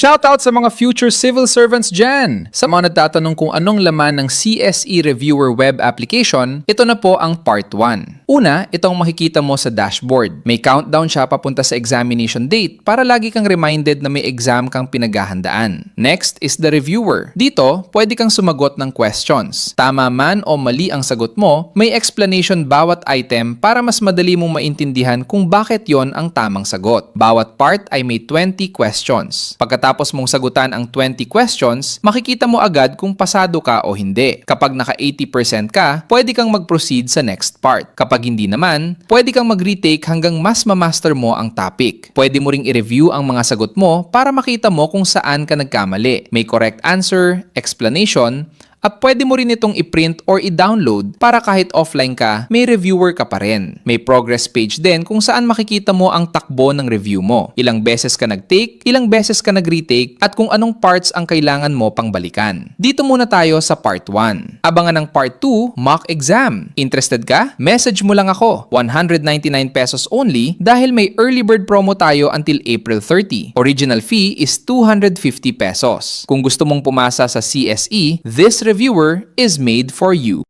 Shoutout sa mga future civil servants dyan! Sa mga nagtatanong kung anong laman ng CSE Reviewer web application, ito na po ang part 1. Una, itong makikita mo sa dashboard. May countdown siya papunta sa examination date para lagi kang reminded na may exam kang pinaghahandaan. Next is the reviewer. Dito, pwede kang sumagot ng questions. Tama man o mali ang sagot mo, may explanation bawat item para mas madali mong maintindihan kung bakit yon ang tamang sagot. Bawat part ay may 20 questions. Pagkatapos mong sagutan ang 20 questions, makikita mo agad kung pasado ka o hindi. Kapag naka 80% ka, pwede kang mag-proceed sa next part. Kapag hindi naman, pwede kang mag-retake hanggang mas ma-master mo ang topic. Pwede mo ring i-review ang mga sagot mo para makita mo kung saan ka nagkamali. May correct answer, explanation, at pwede mo rin itong i-print or i-download para kahit offline ka, may reviewer ka pa rin. May progress page din kung saan makikita mo ang takbo ng review mo. Ilang beses ka nag-take, ilang beses ka nag-retake, at kung anong parts ang kailangan mo pang balikan. Dito muna tayo sa part 1. Abangan ang part 2, mock exam. Interested ka? Message mo lang ako. 199 pesos only dahil may early bird promo tayo until April 30. Original fee is 250 pesos. Kung gusto mong pumasa sa CSE, this reviewer is made for you.